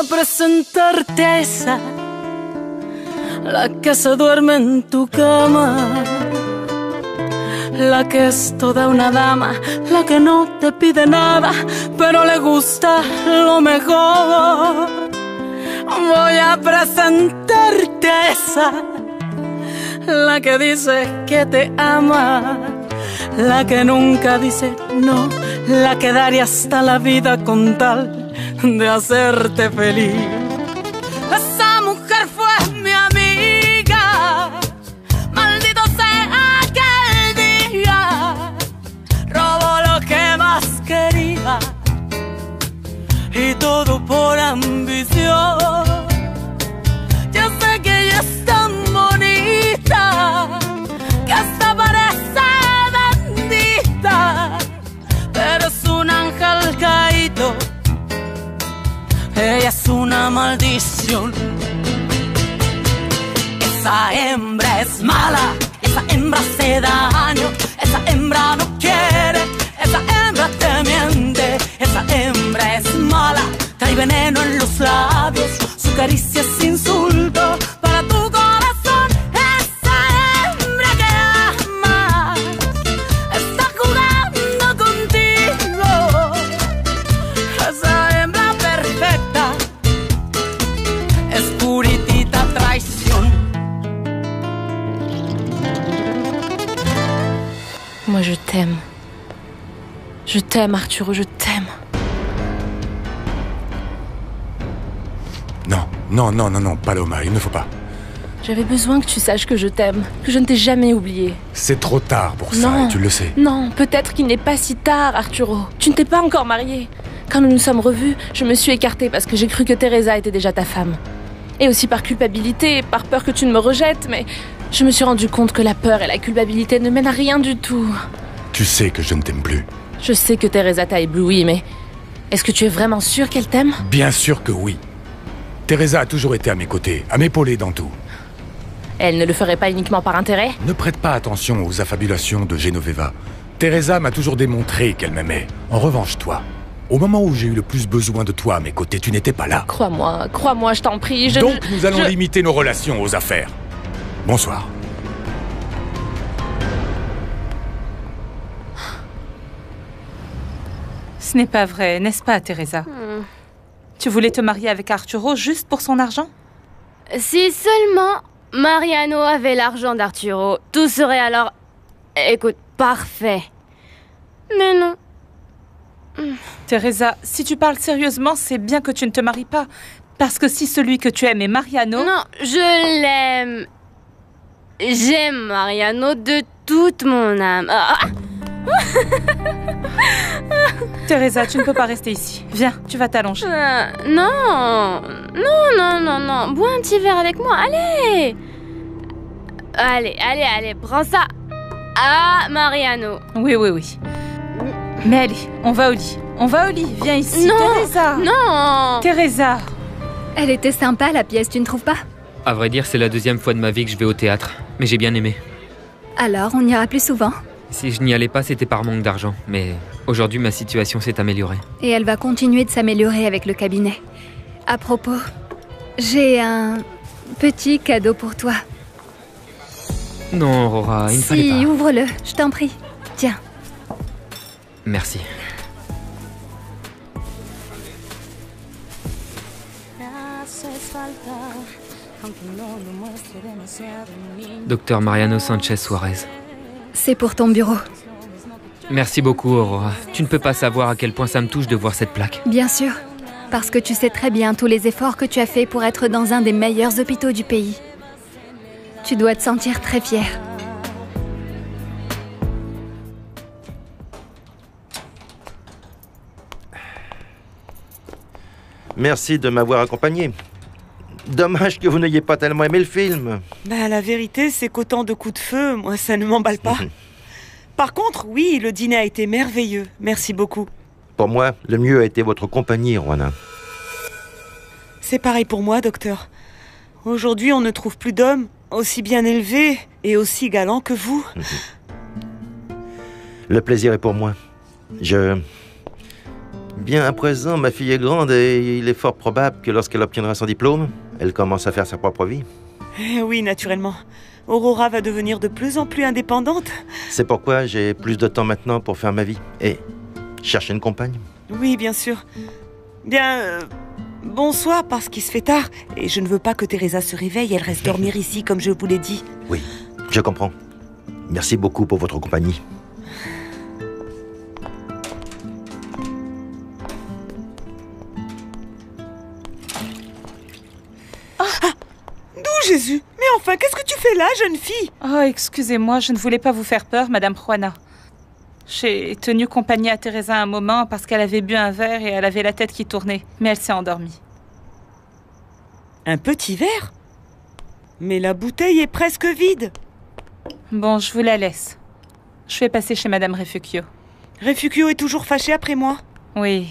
presentarte a esa, la que se duerme en tu cama, la que es toda una dama, la que no te pide nada, pero le gusta lo mejor. Voy a presentarte a esa, la que dice que te ama, la que nunca dice no, la que daría hasta la vida con tal de hacerte feliz. Esa mujer fue mi amiga, maldito sea aquel día, robó lo que más quería y todo por ambición. Yo sé que ella es tan bonita que hasta parece bendita, pero es un ángel caído, ella es una maldición. Esa hembra es mala, esa hembra hace daño, esa hembra no quiere, esa hembra te miente, esa hembra es mala, trae veneno en los labios, su caricia es insulto para tu corazón. Esa hembra que ama está jugando contigo, esa hembra perfecta es puritita traición. Moi je t'aime. Je t'aime, Arturo, je t'aime. Non, non, non, non, non, Paloma, il ne faut pas. J'avais besoin que tu saches que je t'aime, que je ne t'ai jamais oublié. C'est trop tard pour ça, Non. et tu le sais. Non, peut-être qu'il n'est pas si tard, Arturo. Tu ne t'es pas encore marié. Quand nous nous sommes revus, je me suis écartée parce que j'ai cru que Teresa était déjà ta femme. Et aussi par culpabilité, par peur que tu ne me rejettes, mais je me suis rendu compte que la peur et la culpabilité ne mènent à rien du tout. Tu sais que je ne t'aime plus. Je sais que Teresa t'a ébloui, mais est-ce que tu es vraiment sûr qu'elle t'aime? Bien sûr que oui. Teresa a toujours été à mes côtés, à m'épauler dans tout. Elle ne le ferait pas uniquement par intérêt? Ne prête pas attention aux affabulations de Genoveva. Teresa m'a toujours démontré qu'elle m'aimait. En revanche, toi, au moment où j'ai eu le plus besoin de toi à mes côtés, tu n'étais pas là. Crois-moi, je t'en prie, Donc nous allons limiter nos relations aux affaires. Bonsoir. Ce n'est pas vrai, n'est-ce pas, Teresa? Tu voulais te marier avec Arturo juste pour son argent? Si seulement Mariano avait l'argent d'Arturo, tout serait alors... Écoute, parfait. Mais non. Teresa, si tu parles sérieusement, c'est bien que tu ne te maries pas. Parce que si celui que tu aimes est Mariano... Non, je l'aime. J'aime Mariano de toute mon âme. Teresa, tu ne peux pas rester ici. Viens, tu vas t'allonger. Non. Non. Bois un petit verre avec moi, allez. Allez, prends ça. Ah, Mariano. Oui. Mais allez, on va au lit. Viens ici, Non, Teresa. non. Teresa. Elle était sympa, la pièce, tu ne trouves pas? À vrai dire, c'est la deuxième fois de ma vie que je vais au théâtre. Mais j'ai bien aimé. Alors, on ira plus souvent. Si je n'y allais pas, c'était par manque d'argent. Mais aujourd'hui, ma situation s'est améliorée. Et elle va continuer de s'améliorer avec le cabinet. À propos, j'ai un petit cadeau pour toi. Non, Aurora, il ne fallait Si, pas. ouvre-le, je t'en prie. Tiens. Merci. Docteur Mariano Sanchez Suarez. C'est pour ton bureau. Merci beaucoup, Aurora. Tu ne peux pas savoir à quel point ça me touche de voir cette plaque. Bien sûr. Parce que tu sais très bien tous les efforts que tu as faits pour être dans un des meilleurs hôpitaux du pays. Tu dois te sentir très fier. Merci de m'avoir accompagné. Dommage que vous n'ayez pas tellement aimé le film. Bah, la vérité, c'est qu'autant de coups de feu, moi, ça ne m'emballe pas. Par contre, oui, le dîner a été merveilleux. Merci beaucoup. Pour moi, le mieux a été votre compagnie, Juana. C'est pareil pour moi, docteur. Aujourd'hui, on ne trouve plus d'hommes aussi bien élevés et aussi galants que vous. Le plaisir est pour moi. Je Bien, à présent, ma fille est grande et il est fort probable que lorsqu'elle obtiendra son diplôme, elle commence à faire sa propre vie. Oui, naturellement. Aurora va devenir de plus en plus indépendante. C'est pourquoi j'ai plus de temps maintenant pour faire ma vie et chercher une compagne. Oui, bien sûr. Bien, bonsoir, parce qu'il se fait tard. Et je ne veux pas que Teresa se réveille, elle reste dormir ici, comme je vous l'ai dit. Oui, je comprends. Merci beaucoup pour votre compagnie. D'où, Jésus? Mais enfin, qu'est-ce que tu fais là, jeune fille? Oh, excusez-moi, je ne voulais pas vous faire peur, Madame Juana. J'ai tenu compagnie à Teresa un moment parce qu'elle avait bu un verre et elle avait la tête qui tournait. Mais elle s'est endormie. Un petit verre? Mais la bouteille est presque vide. Bon, je vous la laisse. Je vais passer chez Madame Refugio. Refugio est toujours fâché après moi. Oui,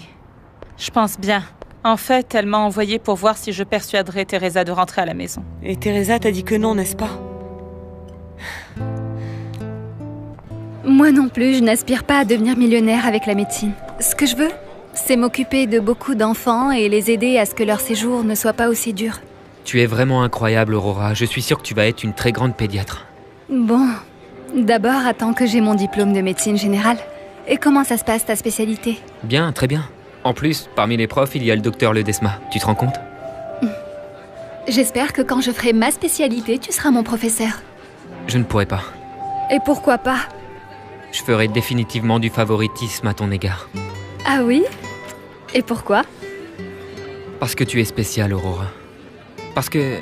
je pense bien. En fait, elle m'a envoyé pour voir si je persuaderais Teresa de rentrer à la maison. Et Teresa t'a dit que non, n'est-ce pas? Moi non plus, je n'aspire pas à devenir millionnaire avec la médecine. Ce que je veux, c'est m'occuper de beaucoup d'enfants et les aider à ce que leur séjour ne soit pas aussi dur. Tu es vraiment incroyable, Aurora. Je suis sûre que tu vas être une très grande pédiatre. Bon, d'abord, attends que j'ai mon diplôme de médecine générale. Et comment ça se passe, ta spécialité? Bien, très bien. En plus, parmi les profs, il y a le docteur Ledesma. Tu te rends compte? J'espère que quand je ferai ma spécialité, tu seras mon professeur. Je ne pourrai pas. Et pourquoi pas? Je ferai définitivement du favoritisme à ton égard. Ah oui? Et pourquoi? Parce que tu es spéciale, Aurora. Parce que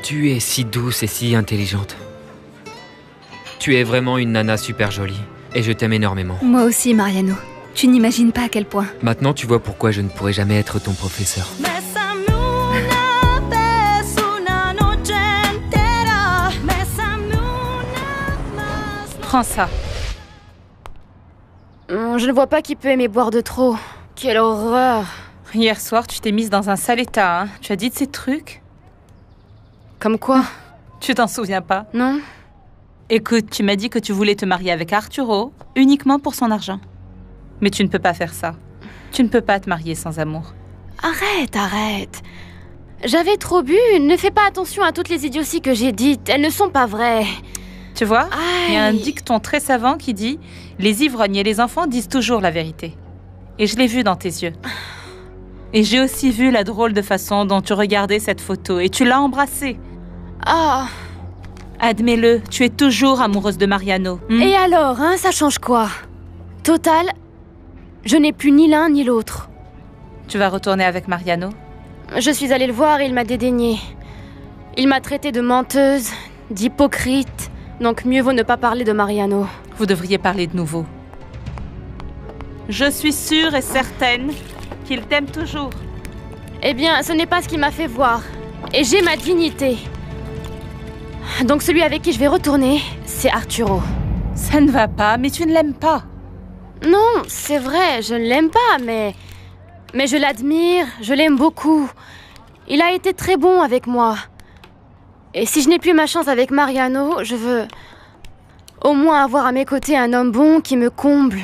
tu es si douce et si intelligente. Tu es vraiment une nana super jolie. Et je t'aime énormément. Moi aussi, Mariano. Tu n'imagines pas à quel point. Maintenant, tu vois pourquoi je ne pourrai jamais être ton professeur. Prends ça. Je ne vois pas qui peut aimer boire de trop. Quelle horreur. Hier soir, tu t'es mise dans un sale état, hein. Tu as dit de ces trucs? Comme quoi? Tu t'en souviens pas? Non? Écoute, tu m'as dit que tu voulais te marier avec Arturo, uniquement pour son argent. Mais tu ne peux pas faire ça. Tu ne peux pas te marier sans amour. Arrête, arrête. J'avais trop bu. Ne fais pas attention à toutes les idioties que j'ai dites. Elles ne sont pas vraies. Tu vois, il y a un Aïe. dicton très savant qui dit « Les ivrognes et les enfants disent toujours la vérité. » Et je l'ai vu dans tes yeux. Et j'ai aussi vu la drôle de façon dont tu regardais cette photo et tu l'as embrassée. Ah. Admets-le, tu es toujours amoureuse de Mariano. Et alors, hein, ça change quoi? Total, je n'ai plus ni l'un ni l'autre. Tu vas retourner avec Mariano? Je suis allée le voir et il m'a dédaignée. Il m'a traitée de menteuse, d'hypocrite. Donc mieux vaut ne pas parler de Mariano. Vous devriez parler de nouveau. Je suis sûre et certaine qu'il t'aime toujours. Eh bien, ce n'est pas ce qui m'a fait voir. Et j'ai ma dignité. Donc celui avec qui je vais retourner, c'est Arturo. Ça ne va pas, mais tu ne l'aimes pas. Non, c'est vrai, je ne l'aime pas, mais je l'admire, je l'aime beaucoup. Il a été très bon avec moi. Et si je n'ai plus ma chance avec Mariano, je veux au moins avoir à mes côtés un homme bon qui me comble,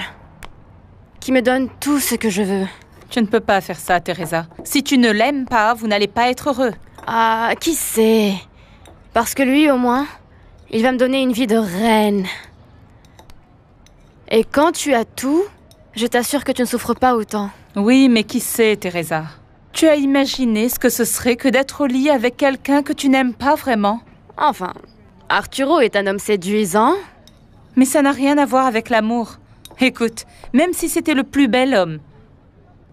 qui me donne tout ce que je veux. Tu ne peux pas faire ça, Teresa. Si tu ne l'aimes pas, vous n'allez pas être heureux. Ah, qui sait? Parce que lui, au moins, il va me donner une vie de reine. Et quand tu as tout, je t'assure que tu ne souffres pas autant. Oui, mais qui sait, Teresa? Tu as imaginé ce que ce serait que d'être au lit avec quelqu'un que tu n'aimes pas vraiment? Enfin, Arturo est un homme séduisant. Mais ça n'a rien à voir avec l'amour. Écoute, même si c'était le plus bel homme,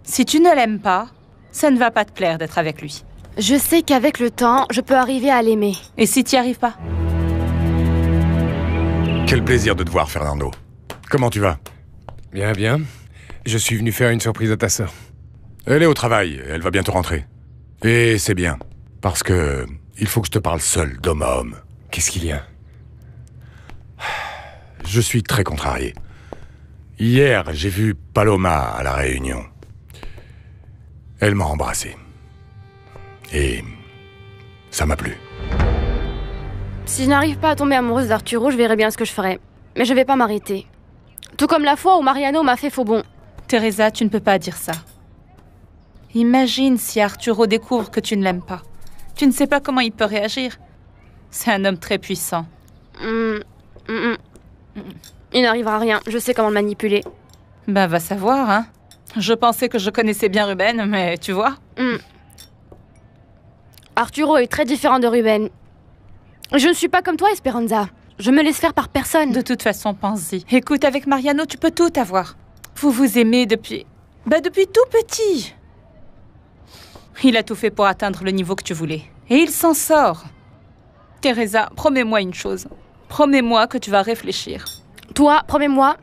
si tu ne l'aimes pas, ça ne va pas te plaire d'être avec lui. Je sais qu'avec le temps, je peux arriver à l'aimer. Et si tu n'y arrives pas? Quel plaisir de te voir, Fernando. Comment tu vas? Bien, bien. Je suis venu faire une surprise à ta sœur. Elle est au travail, elle va bientôt rentrer. Et c'est bien, parce que il faut que je te parle seul, d'homme à homme. Qu'est-ce qu'il y a? Je suis très contrarié. Hier, j'ai vu Paloma à la réunion. Elle m'a embrassé. Et ça m'a plu. Si je n'arrive pas à tomber amoureuse d'Arturo, je verrai bien ce que je ferai. Mais je vais pas m'arrêter. Tout comme la fois où Mariano m'a fait faux bond. Teresa, tu ne peux pas dire ça. Imagine si Arturo découvre que tu ne l'aimes pas. Tu ne sais pas comment il peut réagir. C'est un homme très puissant. Il n'arrivera rien, je sais comment le manipuler. Ben, va savoir, hein. Je pensais que je connaissais bien Ruben, mais tu vois. Arturo est très différent de Ruben. Je ne suis pas comme toi, Esperanza. Je me laisse faire par personne. De toute façon, pense-y. Écoute, avec Mariano, tu peux tout avoir. Vous vous aimez depuis tout petit. Il a tout fait pour atteindre le niveau que tu voulais. Et il s'en sort. Teresa, promets-moi une chose. Promets-moi que tu vas réfléchir. Toi, promets-moi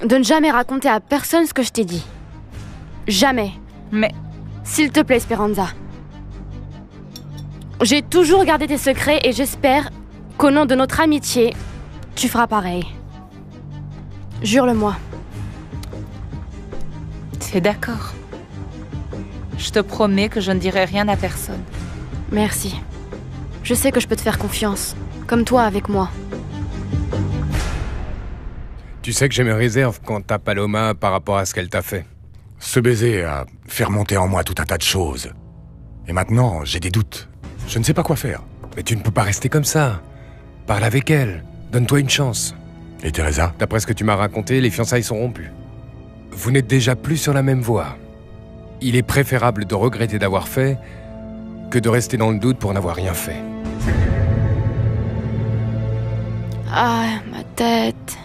de ne jamais raconter à personne ce que je t'ai dit. Jamais. Mais... S'il te plaît, Esperanza. J'ai toujours gardé tes secrets et j'espère qu'au nom de notre amitié, tu feras pareil. Jure-le-moi. C'est d'accord. Je te promets que je ne dirai rien à personne. Merci. Je sais que je peux te faire confiance, comme toi avec moi. Tu sais que j'ai mes réserves quant à Paloma par rapport à ce qu'elle t'a fait. Ce baiser a fait remonter en moi tout un tas de choses. Et maintenant, j'ai des doutes. Je ne sais pas quoi faire. Mais tu ne peux pas rester comme ça. Parle avec elle. Donne-toi une chance. Et Teresa? D'après ce que tu m'as raconté, les fiançailles sont rompues. Vous n'êtes déjà plus sur la même voie. Il est préférable de regretter d'avoir fait que de rester dans le doute pour n'avoir rien fait. Ah, ma tête.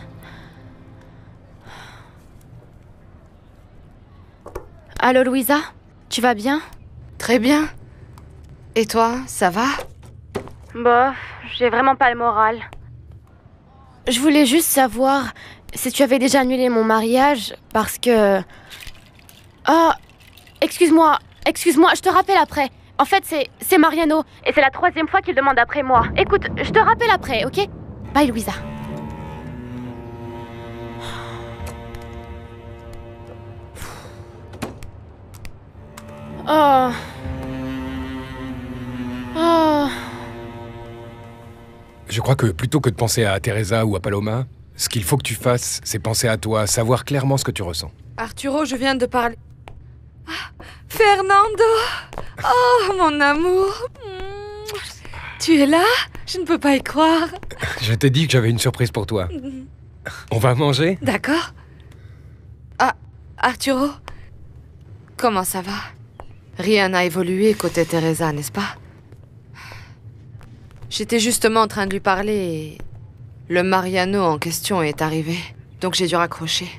Allô, Louisa? Tu vas bien? Très bien. Et toi, ça va? Bof, j'ai vraiment pas le moral. Je voulais juste savoir si tu avais déjà annulé mon mariage, parce que... Oh, excuse-moi, je te rappelle après. En fait, c'est Mariano, et c'est la 3e fois qu'il demande après moi. Écoute, je te rappelle après, ok? Bye, Louisa. Oh... Oh... Je crois que plutôt que de penser à Teresa ou à Paloma, ce qu'il faut que tu fasses, c'est penser à toi, savoir clairement ce que tu ressens. Arturo, je viens de parler... Fernando! Oh, mon amour! Tu es là? Je ne peux pas y croire. Je t'ai dit que j'avais une surprise pour toi. On va manger? D'accord. Ah, Arturo? Comment ça va? Rien n'a évolué côté Teresa, n'est-ce pas? J'étais justement en train de lui parler et... le Mariano en question est arrivé. Donc j'ai dû raccrocher.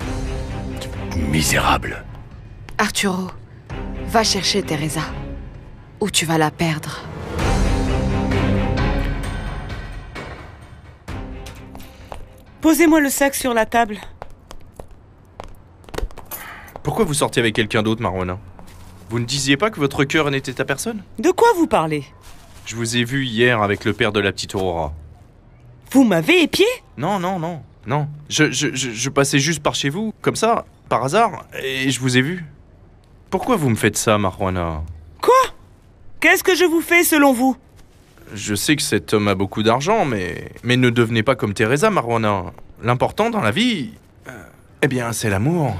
Misérable. Arturo, va chercher Teresa. Ou tu vas la perdre. Posez-moi le sac sur la table. Pourquoi vous sortiez avec quelqu'un d'autre, Marwana? Vous ne disiez pas que votre cœur n'était à personne? De quoi vous parlez? Je vous ai vu hier avec le père de la petite Aurora. Vous m'avez épié? Non. Je passais juste par chez vous, comme ça, par hasard, et je vous ai vu. Pourquoi vous me faites ça, Marwana? Quoi? Qu'est-ce que je vous fais, selon vous? Je sais que cet homme a beaucoup d'argent, mais ne devenez pas comme Teresa, Marwana. L'important dans la vie, eh bien, c'est l'amour.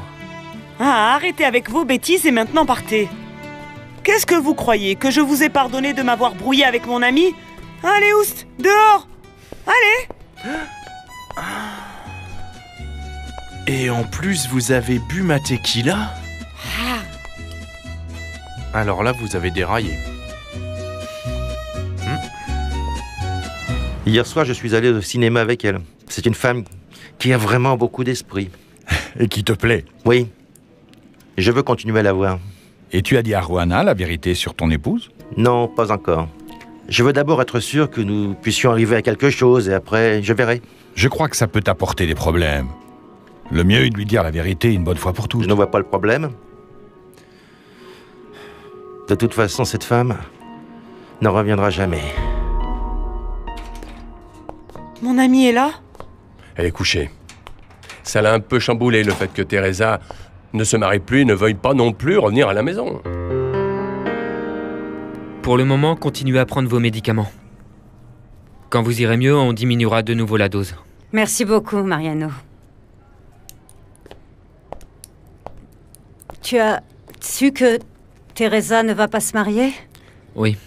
Ah, arrêtez avec vos bêtises et maintenant partez. Qu'est-ce que vous croyez? Que je vous ai pardonné de m'avoir brouillé avec mon ami? Allez, oust, dehors! Allez! Et en plus, vous avez bu ma tequila? Alors là, vous avez déraillé. Hier soir, je suis allé au cinéma avec elle. C'est une femme qui a vraiment beaucoup d'esprit. Et qui te plaît? Oui. Je veux continuer à la voir. Et tu as dit à Juana la vérité sur ton épouse? Non, pas encore. Je veux d'abord être sûr que nous puissions arriver à quelque chose et après, je verrai. Je crois que ça peut t'apporter des problèmes. Le mieux est de lui dire la vérité une bonne fois pour toutes. Je ne vois pas le problème. De toute façon, cette femme n'en reviendra jamais. Mon ami est là? Elle est couchée. Ça l'a un peu chamboulé, le fait que Teresa ne se marie plus et ne veuille pas non plus revenir à la maison. Pour le moment, continuez à prendre vos médicaments. Quand vous irez mieux, on diminuera de nouveau la dose. Merci beaucoup, Mariano. Tu as su que Teresa ne va pas se marier? Oui.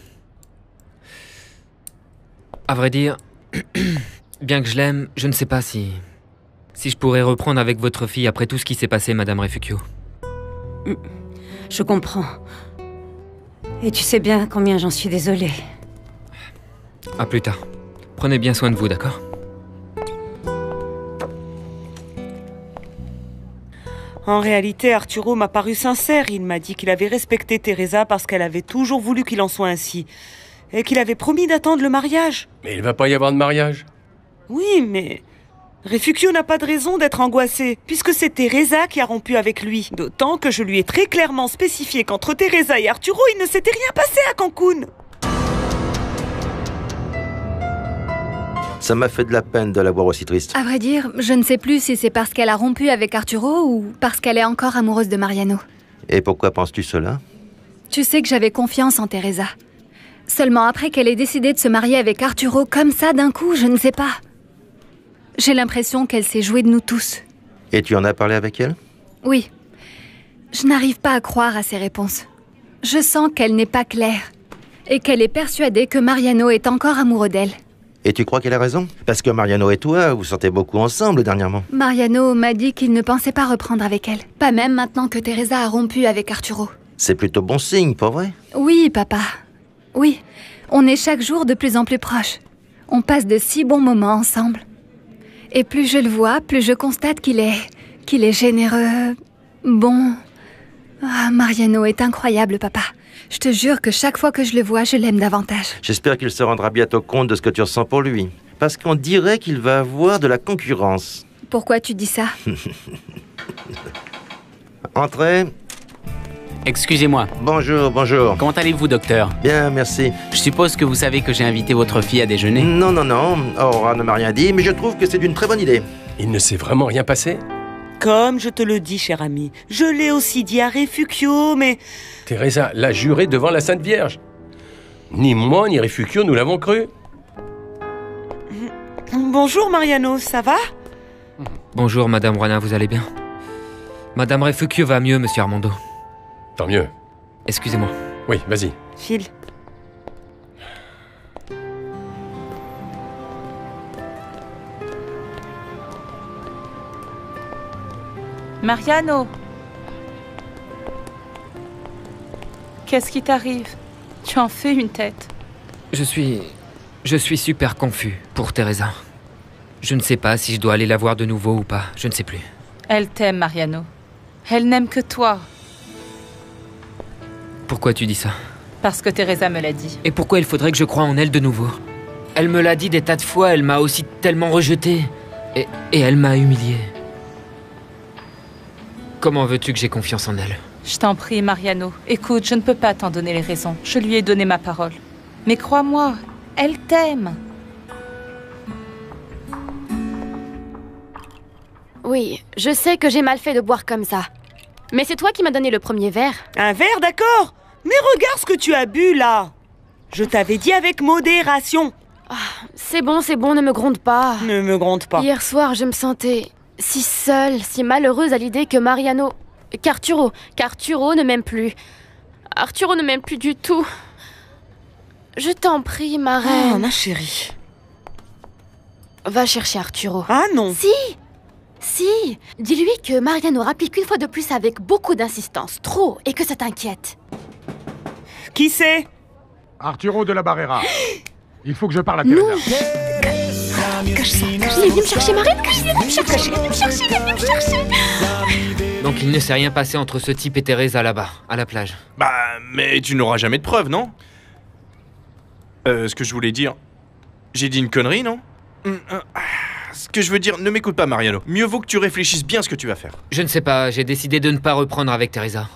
À vrai dire, bien que je l'aime, je ne sais pas si je pourrais reprendre avec votre fille après tout ce qui s'est passé, Madame Refugio. Je comprends. Et tu sais bien combien j'en suis désolée. À plus tard. Prenez bien soin de vous, d'accord? En réalité, Arturo m'a paru sincère. Il m'a dit qu'il avait respecté Teresa parce qu'elle avait toujours voulu qu'il en soit ainsi. Et qu'il avait promis d'attendre le mariage. Mais il va pas y avoir de mariage. Oui, mais... Refugio n'a pas de raison d'être angoissé, puisque c'est Teresa qui a rompu avec lui. D'autant que je lui ai très clairement spécifié qu'entre Teresa et Arturo, il ne s'était rien passé à Cancun. Ça m'a fait de la peine de la voir aussi triste. À vrai dire, je ne sais plus si c'est parce qu'elle a rompu avec Arturo ou parce qu'elle est encore amoureuse de Mariano. Et pourquoi penses-tu cela? Tu sais que j'avais confiance en Teresa. Seulement après qu'elle ait décidé de se marier avec Arturo comme ça d'un coup, je ne sais pas. J'ai l'impression qu'elle s'est jouée de nous tous. Et tu en as parlé avec elle? Oui. Je n'arrive pas à croire à ses réponses. Je sens qu'elle n'est pas claire. Et qu'elle est persuadée que Mariano est encore amoureux d'elle. Et tu crois qu'elle a raison? Parce que Mariano et toi, vous sortez beaucoup ensemble dernièrement. Mariano m'a dit qu'il ne pensait pas reprendre avec elle. Pas même maintenant que Teresa a rompu avec Arturo. C'est plutôt bon signe, pas vrai? Oui, papa. Oui. On est chaque jour de plus en plus proches. On passe de si bons moments ensemble. Et plus je le vois, plus je constate qu'il est généreux, bon. Ah, Mariano est incroyable, papa. Je te jure que chaque fois que je le vois, je l'aime davantage. J'espère qu'il se rendra bientôt compte de ce que tu ressens pour lui. Parce qu'on dirait qu'il va avoir de la concurrence. Pourquoi tu dis ça? Entrez. Excusez-moi. Bonjour, bonjour. Comment allez-vous, docteur? Bien, merci. Je suppose que vous savez que j'ai invité votre fille à déjeuner? Non, non, non. Aurora ne m'a rien dit, mais je trouve que c'est d'une très bonne idée. Il ne s'est vraiment rien passé? Comme je te le dis, cher ami. Je l'ai aussi dit à Refugio, mais... Teresa l'a juré devant la Sainte Vierge. Ni moi, ni Refugio, nous l'avons cru. Bonjour, Mariano, ça va? Bonjour, Madame Juana, vous allez bien? Madame Refugio va mieux, Monsieur Armando. Tant mieux. Excusez-moi. Oui, vas-y. File. Mariano. Qu'est-ce qui t'arrive? Tu en fais une tête. Je suis super confus pour Teresa. Je ne sais pas si je dois aller la voir de nouveau ou pas. Je ne sais plus. Elle t'aime, Mariano. Elle n'aime que toi. Pourquoi tu dis ça? Parce que Teresa me l'a dit. Et pourquoi il faudrait que je croie en elle de nouveau? Elle me l'a dit des tas de fois, elle m'a aussi tellement rejeté. Et elle m'a humilié. Comment veux-tu que j'aie confiance en elle? Je t'en prie, Mariano. Écoute, je ne peux pas t'en donner les raisons. Je lui ai donné ma parole. Mais crois-moi, elle t'aime. Oui, je sais que j'ai mal fait de boire comme ça. Mais c'est toi qui m'as donné le premier verre. Un verre, d'accord? Mais regarde ce que tu as bu, là. Je t'avais dit avec modération. Ah, c'est bon, ne me gronde pas. Ne me gronde pas. Hier soir, je me sentais si seule, si malheureuse à l'idée que qu'Arturo ne m'aime plus. Arturo ne m'aime plus du tout. Je t'en prie, ma reine. Oh, ma chérie. Va chercher Arturo. Ah non. Si, dis-lui que Mariano rapplique une fois de plus avec beaucoup d'insistance, trop, et que ça t'inquiète. Qui c'est? Arturo de la Barrera. Il faut que je parle à Teresa. Cache ça, il est venu me chercher, Marine, il est venu me chercher. Donc il ne s'est rien passé entre ce type et Teresa là-bas, à la plage. Bah, mais tu n'auras jamais de preuves, non? Ce que je voulais dire... J'ai dit une connerie, non? Ce que je veux dire, ne m'écoute pas, Mariano. Mieux vaut que tu réfléchisses bien à ce que tu vas faire. Je ne sais pas, j'ai décidé de ne pas reprendre avec Teresa.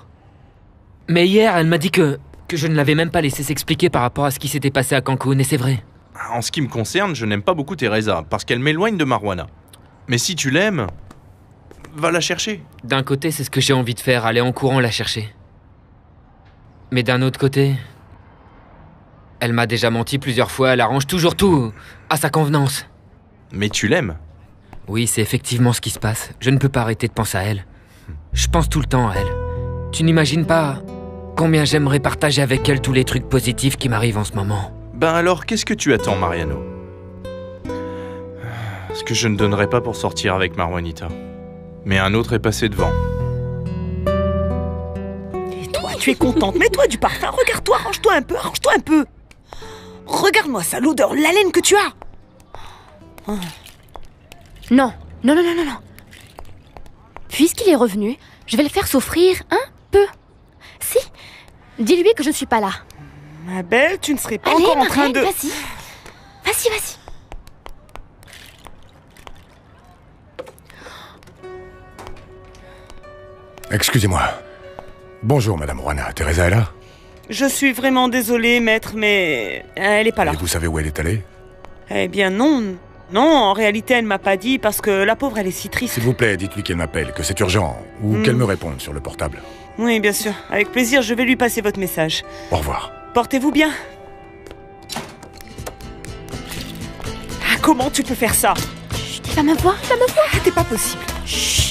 Mais hier, elle m'a dit que je ne l'avais même pas laissé s'expliquer par rapport à ce qui s'était passé à Cancun, et c'est vrai. En ce qui me concerne, je n'aime pas beaucoup Teresa, parce qu'elle m'éloigne de Marijuana. Mais si tu l'aimes, va la chercher. D'un côté, c'est ce que j'ai envie de faire, aller en courant la chercher. Mais d'un autre côté... Elle m'a déjà menti plusieurs fois, elle arrange toujours tout à sa convenance. Mais tu l'aimes? Oui, c'est effectivement ce qui se passe. Je ne peux pas arrêter de penser à elle. Je pense tout le temps à elle. Tu n'imagines pas Combien j'aimerais partager avec elle tous les trucs positifs qui m'arrivent en ce moment. Ben alors, qu'est-ce que tu attends, Mariano? Ce que je ne donnerais pas pour sortir avec Marwanita. Mais un autre est passé devant. Et toi, tu es contente? Mets-toi du parfum, regarde-toi, arrange-toi un peu, arrange-toi un peu. Regarde-moi ça, l'odeur, l'haleine que tu as. Non, non, non, non, non, non. Puisqu'il est revenu, je vais le faire souffrir un peu. Si, dis-lui que je ne suis pas là. Ma belle, tu ne serais pas Allez, encore en ma train reine, de... vas-y. Vas-y, vas-y. Excusez-moi. Bonjour, Madame Juana. Teresa est là? Je suis vraiment désolée, maître, mais elle est pas là. Et vous savez où elle est allée? Eh bien non. Non, en réalité, elle m'a pas dit parce que la pauvre, elle est si triste. S'il vous plaît, dites-lui qu'elle m'appelle, que c'est urgent, ou qu'elle me réponde sur le portable. Oui, bien sûr. Avec plaisir, je vais lui passer votre message. Au revoir. Portez-vous bien. Ah, comment tu peux faire ça? Il va me voir, il va me voir. Ah, t'es pas possible. Chut.